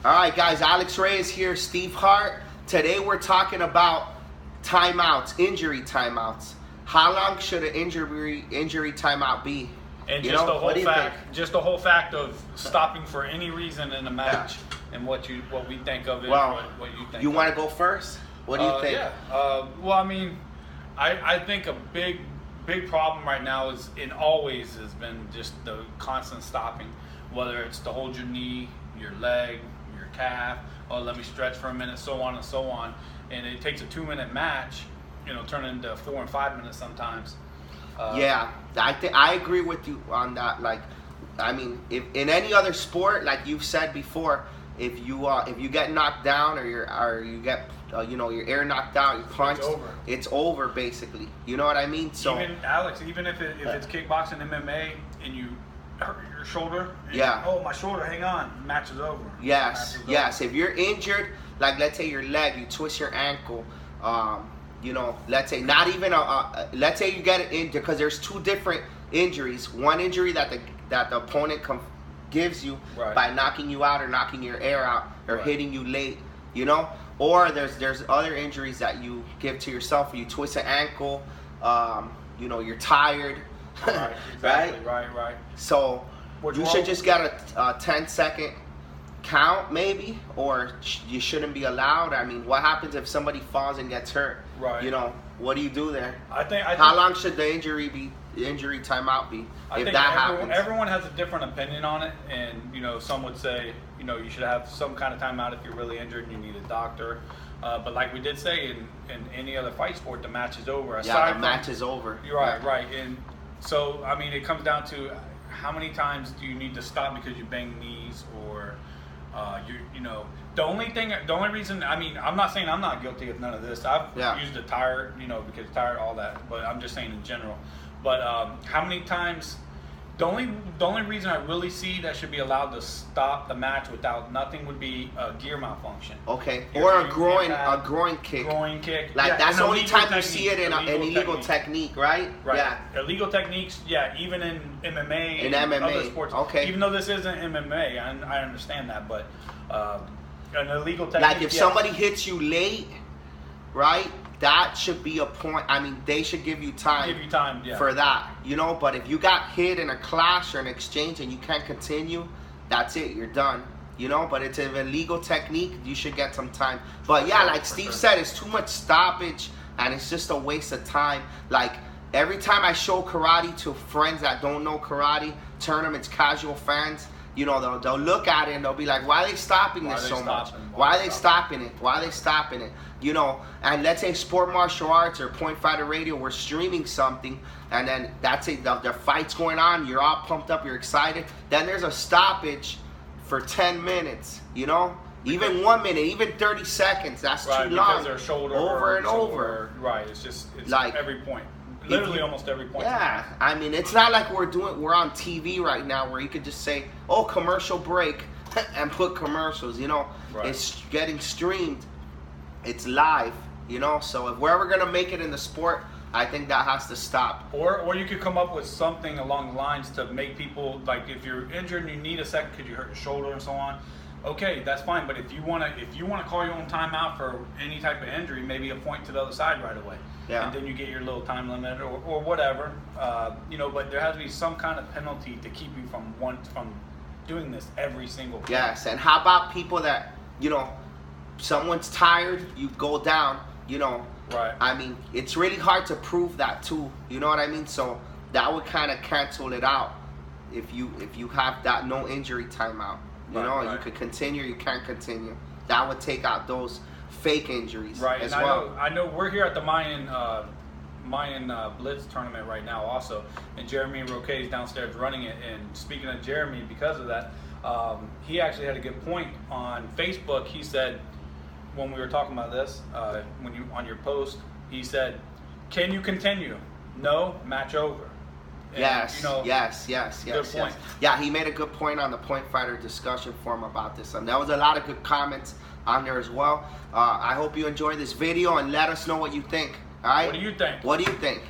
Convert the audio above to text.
All right, guys, Alex Reyes here, Steve Hart. Today we're talking about timeouts, injury timeouts. How long should an injury timeout be? And just the whole fact of stopping for any reason in a match, and what we think of it. Well, what you think. You want to go first? What do you think? Yeah. Well, I mean, I think a big problem right now is, and always has been, just the constant stopping. Whether it's to hold your knee, your leg, your calf, oh, let me stretch for a minute, so on and so on. And it takes a 2-minute match, turn into 4 and 5 minutes sometimes. Yeah, I agree with you on that. Like, I mean, if in any other sport, like you've said before, if you get knocked down or you get your air knocked out, you punched, it's over basically. You know what I mean? So even Alex, even if it's kickboxing, MMA, and you hurt your shoulder, oh, my shoulder, hang on, match is over. Yes. If you're injured, like let's say your leg, you twist your ankle, let's say not even let's say you get it injured, because there's two different injuries. One injury that the opponent gives you by knocking you out or knocking your air out or hitting you late, or there's other injuries that you give to yourself. You twist an ankle, you're tired. Right, exactly. Right. So you should just get a 10-second count maybe, or you shouldn't be allowed. I mean, what happens if somebody falls and gets hurt? Right. What do you do there? I think how long should the injury timeout be if that happens? Everyone has a different opinion on it, and some would say you should have some kind of timeout if you're really injured and you need a doctor. But like we did say, in any other fight sport, the match is over. The match is over. You're right. And so, I mean, it comes down to how many times do you need to stop because you bang knees, or the only reason, I mean, I'm not saying I'm not guilty of none of this. I've used a tire, because tired, all that. But I'm just saying in general. But how many times? The only reason I really see that should be allowed to stop the match without nothing would be a gear malfunction. Okay. Or a groin kick. Groin kick. Like that's the only time you see it in an illegal technique, right? Right. Yeah. Illegal techniques. Yeah. Even in MMA. In MMA. Other sports. Okay. Even though this isn't MMA, I understand that, but an illegal technique. Like if somebody hits you late, right? That should be a point. I mean, they should give you time for that, But if you got hit in a clash or an exchange and you can't continue, that's it. You're done, But it's an illegal technique. You should get some time. But yeah, like Steve said, it's too much stoppage and it's just a waste of time. Like every time I show karate to friends that don't know karate, tournaments, casual fans, they'll look at it and they'll be like, why are they stopping this so much? Why are they stopping it? Why are they stopping it? And let's say Sport Martial Arts or Point Fighter Radio, we're streaming something, and then that's it, the fight's going on, you're all pumped up, you're excited. Then there's a stoppage for 10 minutes, Even 1 minute, even 30 seconds, that's too long. Because their shoulder over and over. Right, it's like every point. Literally almost every point. Yeah, I mean, it's not like we're on TV right now where you could just say, oh, commercial break, and put commercials, It's getting streamed. It's live, So if we're ever going to make it in the sport, I think that has to stop. Or you could come up with something along the lines to make people, like if you're injured and you need a second because you hurt your shoulder and so on, okay, that's fine. But if you want to call your own timeout for any type of injury, maybe a point to the other side right away. Yeah. And then you get your little time limit or whatever. But there has to be some kind of penalty to keep you from doing this every single time. Yes, and how about people that, someone's tired, you go down, Right. I mean, it's really hard to prove that too. You know what I mean? So that would kind of cancel it out if you have that no injury timeout. You could continue, you can't continue. That would take out those fake injuries as well. I know we're here at the Mayan Blitz tournament right now also, and Jeremy Roque is downstairs running it. And speaking of Jeremy, because of that, he actually had a good point on Facebook. He said, when we were talking about this, on your post, he said, "Can you continue? No, match over." And, yes. Good point. Yeah, he made a good point on the Point Fighter discussion forum about this. And there was a lot of good comments on there as well. I hope you enjoyed this video and let us know what you think. All right? What do you think? What do you think?